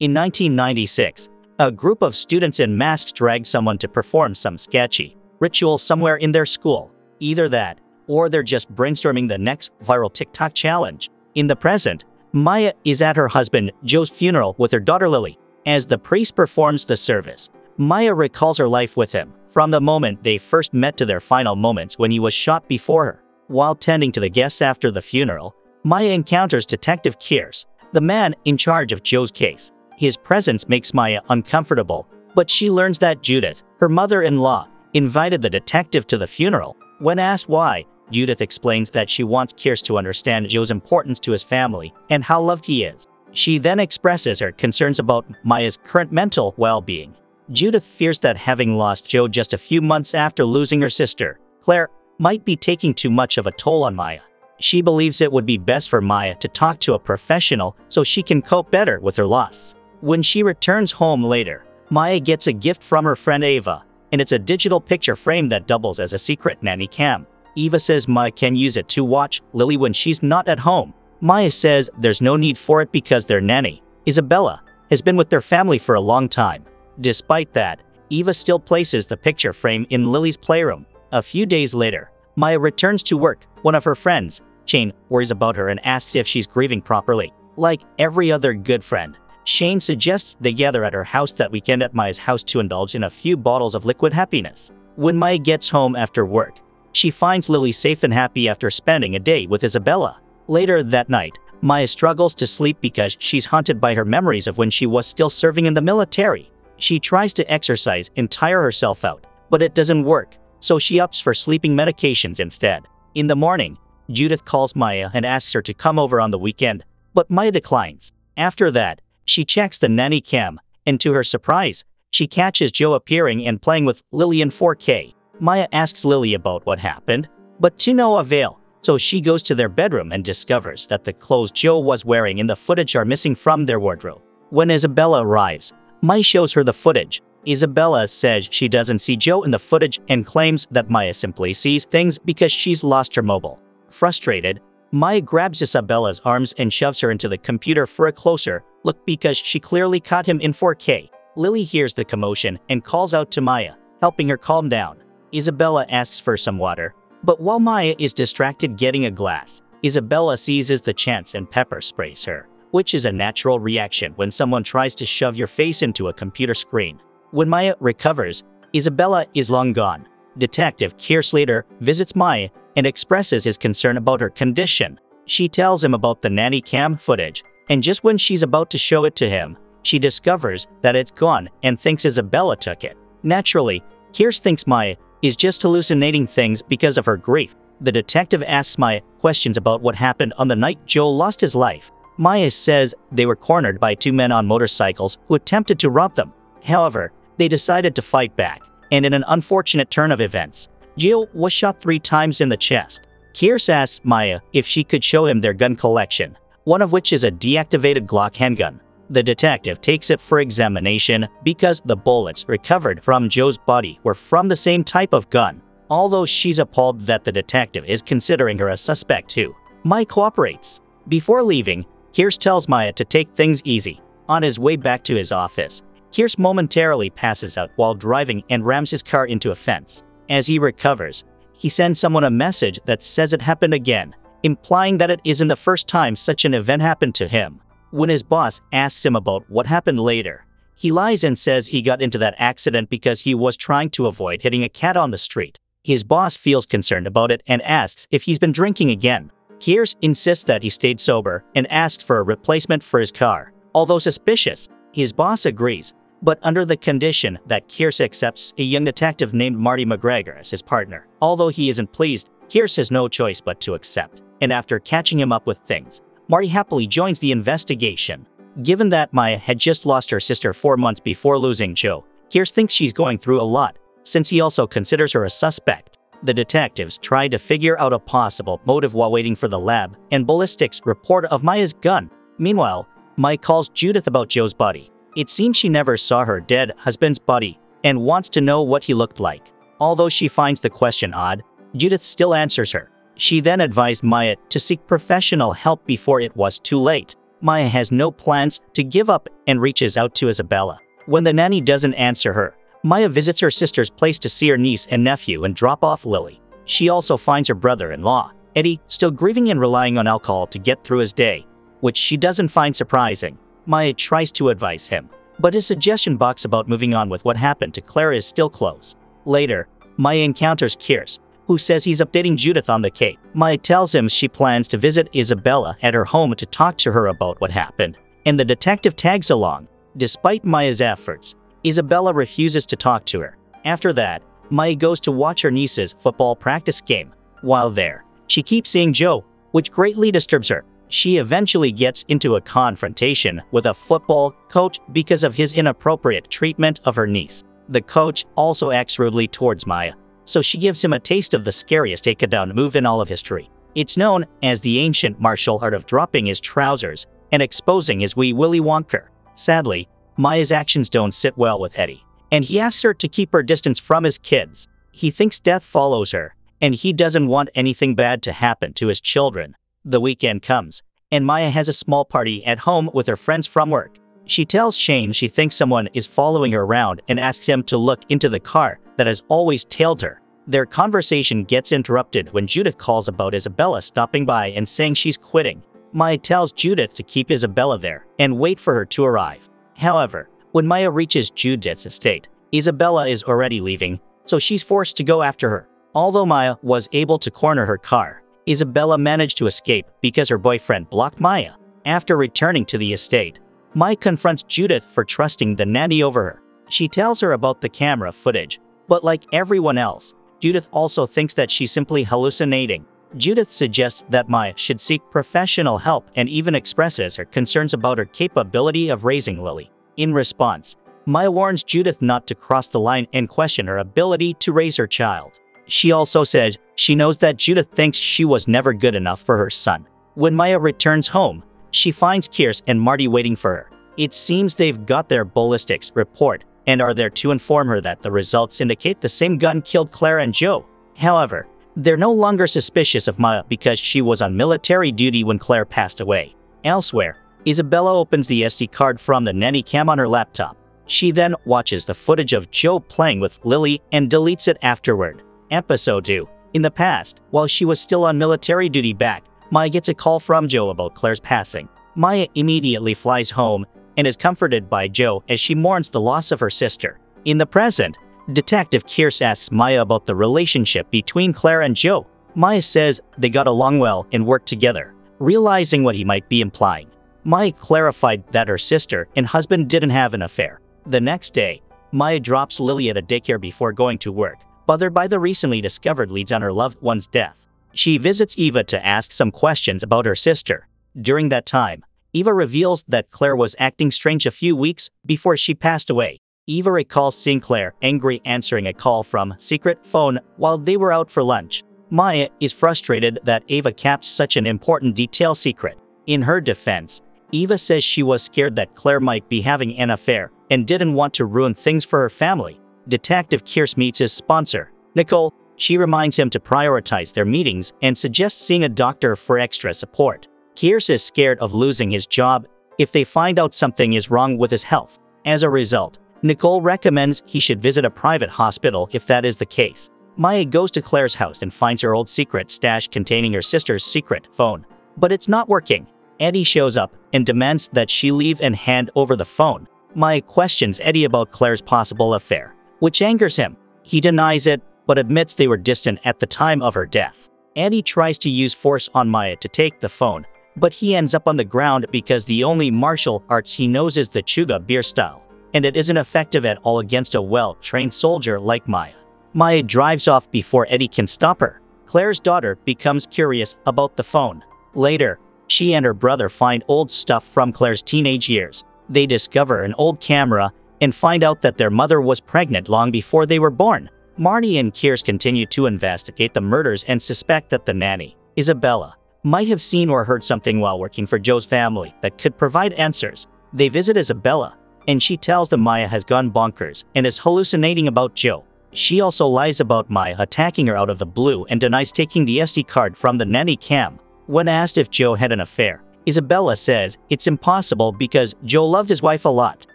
In 1996, a group of students in masks dragged someone to perform some sketchy ritual somewhere in their school. Either that, or they're just brainstorming the next viral TikTok challenge. In the present, Maya is at her husband Joe's funeral with her daughter Lily. As the priest performs the service, Maya recalls her life with him, from the moment they first met to their final moments when he was shot before her. While tending to the guests after the funeral, Maya encounters Detective Kears, the man in charge of Joe's case. His presence makes Maya uncomfortable, but she learns that Judith, her mother-in-law, invited the detective to the funeral. When asked why, Judith explains that she wants Kears to understand Joe's importance to his family and how loved he is. She then expresses her concerns about Maya's current mental well-being. Judith fears that having lost Joe just a few months after losing her sister, Claire, might be taking too much of a toll on Maya. She believes it would be best for Maya to talk to a professional so she can cope better with her loss. When she returns home later, Maya gets a gift from her friend Ava, and it's a digital picture frame that doubles as a secret nanny cam. Eva says Maya can use it to watch Lily when she's not at home. Maya says there's no need for it because their nanny, Isabella, has been with their family for a long time. Despite that, Eva still places the picture frame in Lily's playroom. A few days later, Maya returns to work. One of her friends, Shane, worries about her and asks if she's grieving properly. Like every other good friend, Shane suggests they gather at her house that weekend at Maya's house to indulge in a few bottles of liquid happiness. When Maya gets home after work, she finds Lily safe and happy after spending a day with Isabella. Later that night, Maya struggles to sleep because she's haunted by her memories of when she was still serving in the military. She tries to exercise and tire herself out, but it doesn't work, so she opts for sleeping medications instead. In the morning, Judith calls Maya and asks her to come over on the weekend, but Maya declines. After that, she checks the nanny cam, and to her surprise, she catches Joe appearing and playing with Lily in 4K. Maya asks Lily about what happened, but to no avail, so she goes to their bedroom and discovers that the clothes Joe was wearing in the footage are missing from their wardrobe. When Isabella arrives, Maya shows her the footage. Isabella says she doesn't see Joe in the footage and claims that Maya simply sees things because she's lost her mobile. Frustrated, Maya grabs Isabella's arms and shoves her into the computer for a closer look because she clearly caught him in 4K. Lily hears the commotion and calls out to Maya, helping her calm down. Isabella asks for some water, but while Maya is distracted getting a glass, Isabella seizes the chance and pepper sprays her, which is a natural reaction when someone tries to shove your face into a computer screen. When Maya recovers, Isabella is long gone. Detective Kears later visits Maya and expresses his concern about her condition. She tells him about the nanny cam footage, and just when she's about to show it to him, she discovers that it's gone and thinks Isabella took it. Naturally, Kears thinks Maya is just hallucinating things because of her grief. The detective asks Maya questions about what happened on the night Joe lost his life. Maya says they were cornered by two men on motorcycles who attempted to rob them. However, they decided to fight back, and in an unfortunate turn of events, Joe was shot 3 times in the chest. Kears asks Maya if she could show him their gun collection, one of which is a deactivated Glock handgun. The detective takes it for examination because the bullets recovered from Joe's body were from the same type of gun. Although she's appalled that the detective is considering her a suspect too, Maya cooperates. Before leaving, Kears tells Maya to take things easy. On his way back to his office, Kears momentarily passes out while driving and rams his car into a fence. As he recovers, he sends someone a message that says it happened again, implying that it isn't the first time such an event happened to him. When his boss asks him about what happened later, he lies and says he got into that accident because he was trying to avoid hitting a cat on the street. His boss feels concerned about it and asks if he's been drinking again. Kears insists that he stayed sober and asks for a replacement for his car. Although suspicious, his boss agrees, but under the condition that Kears accepts a young detective named Marty McGregor as his partner. Although he isn't pleased, Kears has no choice but to accept, and after catching him up with things, Marty happily joins the investigation. Given that Maya had just lost her sister 4 months before losing Joe, Kears thinks she's going through a lot, since he also considers her a suspect. The detectives try to figure out a possible motive while waiting for the lab and ballistics report of Maya's gun. Meanwhile, Maya calls Judith about Joe's body. It seems she never saw her dead husband's body and wants to know what he looked like. Although she finds the question odd, Judith still answers her. She then advised Maya to seek professional help before it was too late. Maya has no plans to give up and reaches out to Isabella. When the nanny doesn't answer her, Maya visits her sister's place to see her niece and nephew and drop off Lily. She also finds her brother-in-law, Eddie, still grieving and relying on alcohol to get through his day, which she doesn't find surprising. Maya tries to advise him, but his suggestion box about moving on with what happened to Claire is still closed. Later, Maya encounters Kears, who says he's updating Judith on the case. Maya tells him she plans to visit Isabella at her home to talk to her about what happened, and the detective tags along. Despite Maya's efforts, Isabella refuses to talk to her. After that, Maya goes to watch her niece's football practice game. While there, she keeps seeing Joe, which greatly disturbs her. She eventually gets into a confrontation with a football coach because of his inappropriate treatment of her niece. The coach also acts rudely towards Maya, so she gives him a taste of the scariest takedown move in all of history. It's known as the ancient martial art of dropping his trousers and exposing his wee Willy Wonka. Sadly, Maya's actions don't sit well with Eddie, and he asks her to keep her distance from his kids. He thinks death follows her, and he doesn't want anything bad to happen to his children. The weekend comes, and Maya has a small party at home with her friends from work. She tells Shane she thinks someone is following her around and asks him to look into the car that has always tailed her. Their conversation gets interrupted when Judith calls about Isabella stopping by and saying she's quitting. Maya tells Judith to keep Isabella there and wait for her to arrive. However, when Maya reaches Judith's estate, Isabella is already leaving, so she's forced to go after her. Although Maya was able to corner her car, Isabella managed to escape because her boyfriend blocked Maya. After returning to the estate, Maya confronts Judith for trusting the nanny over her. She tells her about the camera footage, but like everyone else, Judith also thinks that she's simply hallucinating. Judith suggests that Maya should seek professional help and even expresses her concerns about her capability of raising Lily. In response, Maya warns Judith not to cross the line and question her ability to raise her child. She also says she knows that Judith thinks she was never good enough for her son. When Maya returns home, she finds Kears and Marty waiting for her. It seems they've got their ballistics report and are there to inform her that the results indicate the same gun killed Claire and Joe. However, they're no longer suspicious of Maya because she was on military duty when Claire passed away. Elsewhere, Isabella opens the SD card from the nanny cam on her laptop. She then watches the footage of Joe playing with Lily and deletes it afterward. Episode 2. In the past, while she was still on military duty back, Maya gets a call from Joe about Claire's passing. Maya immediately flies home and is comforted by Joe as she mourns the loss of her sister. In the present, Detective Kears asks Maya about the relationship between Claire and Joe. Maya says they got along well and worked together, realizing what he might be implying. Maya clarified that her sister and husband didn't have an affair. The next day, Maya drops Lily at a daycare before going to work, bothered by the recently discovered leads on her loved one's death. She visits Eva to ask some questions about her sister. During that time, Eva reveals that Claire was acting strange a few weeks before she passed away. Eva recalls seeing Claire angry answering a call from secret phone while they were out for lunch. Maya is frustrated that Eva kept such an important detail secret. In her defense, Eva says she was scared that Claire might be having an affair and didn't want to ruin things for her family. Detective Kears meets his sponsor, Nicole. She reminds him to prioritize their meetings and suggests seeing a doctor for extra support. Kears is scared of losing his job if they find out something is wrong with his health. As a result, Nicole recommends he should visit a private hospital if that is the case. Maya goes to Claire's house and finds her old secret stash containing her sister's secret phone. But it's not working. Eddie shows up and demands that she leave and hand over the phone. Maya questions Eddie about Claire's possible affair, which angers him. He denies it, but admits they were distant at the time of her death. Eddie tries to use force on Maya to take the phone, but he ends up on the ground because the only martial arts he knows is the Chuga beer style, and it isn't effective at all against a well-trained soldier like Maya. Maya drives off before Eddie can stop her. Claire's daughter becomes curious about the phone. Later, she and her brother find old stuff from Claire's teenage years. They discover an old camera and find out that their mother was pregnant long before they were born. Marty and Kears continue to investigate the murders and suspect that the nanny, Isabella, might have seen or heard something while working for Joe's family that could provide answers. They visit Isabella, and she tells them Maya has gone bonkers and is hallucinating about Joe. She also lies about Maya attacking her out of the blue and denies taking the SD card from the nanny cam. When asked if Joe had an affair, Isabella says it's impossible because Joe loved his wife a lot.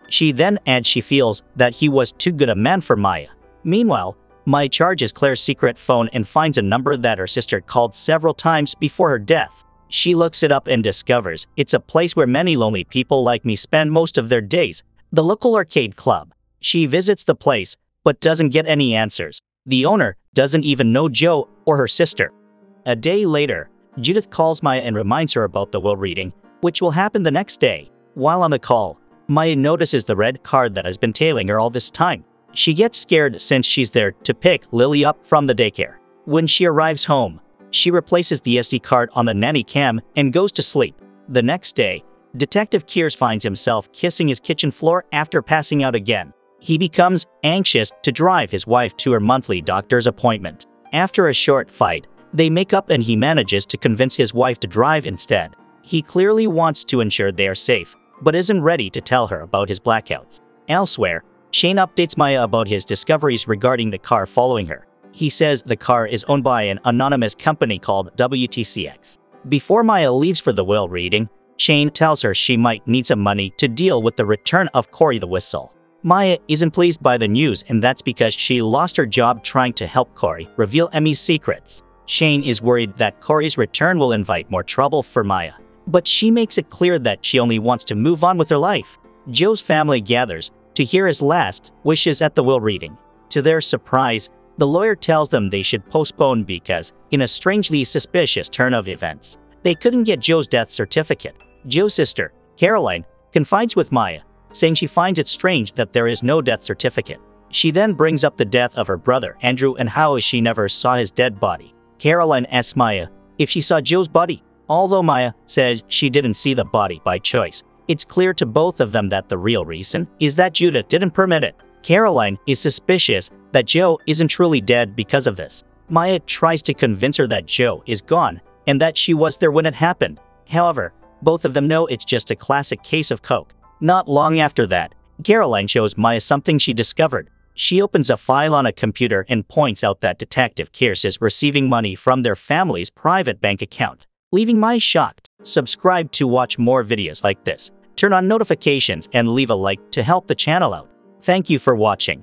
She then adds she feels that he was too good a man for Maya. Meanwhile, Maya charges Claire's secret phone and finds a number that her sister called several times before her death. She looks it up and discovers it's a place where many lonely people like me spend most of their days, the local arcade club. She visits the place, but doesn't get any answers. The owner doesn't even know Joe or her sister. A day later, Judith calls Maya and reminds her about the will reading, which will happen the next day. While on the call, Maya notices the red card that has been tailing her all this time. She gets scared since she's there to pick Lily up from the daycare. When she arrives home, she replaces the SD card on the nanny cam and goes to sleep. The next day, Detective Kears finds himself kissing his kitchen floor after passing out again. He becomes anxious to drive his wife to her monthly doctor's appointment. After a short fight, they make up and he manages to convince his wife to drive instead. He clearly wants to ensure they are safe, but isn't ready to tell her about his blackouts. Elsewhere, Shane updates Maya about his discoveries regarding the car following her. He says the car is owned by an anonymous company called WTCX. Before Maya leaves for the will reading, Shane tells her she might need some money to deal with the return of Corey the Whistle. Maya isn't pleased by the news, and that's because she lost her job trying to help Corey reveal Emmy's secrets. Shane is worried that Corey's return will invite more trouble for Maya, but she makes it clear that she only wants to move on with her life. Joe's family gathers to hear his last wishes at the will reading. To their surprise, the lawyer tells them they should postpone because, in a strangely suspicious turn of events, they couldn't get Joe's death certificate. Joe's sister, Caroline, confides with Maya, saying she finds it strange that there is no death certificate. She then brings up the death of her brother, Andrew, and how she never saw his dead body. Caroline asks Maya if she saw Joe's body. Although Maya says she didn't see the body by choice, it's clear to both of them that the real reason is that Judith didn't permit it. Caroline is suspicious that Joe isn't truly dead because of this. Maya tries to convince her that Joe is gone and that she was there when it happened. However, both of them know it's just a classic case of coke. Not long after that, Caroline shows Maya something she discovered. She opens a file on a computer and points out that Detective Kears is receiving money from their family's private bank account, leaving Maya shocked. Subscribe to watch more videos like this. Turn on notifications and leave a like to help the channel out. Thank you for watching.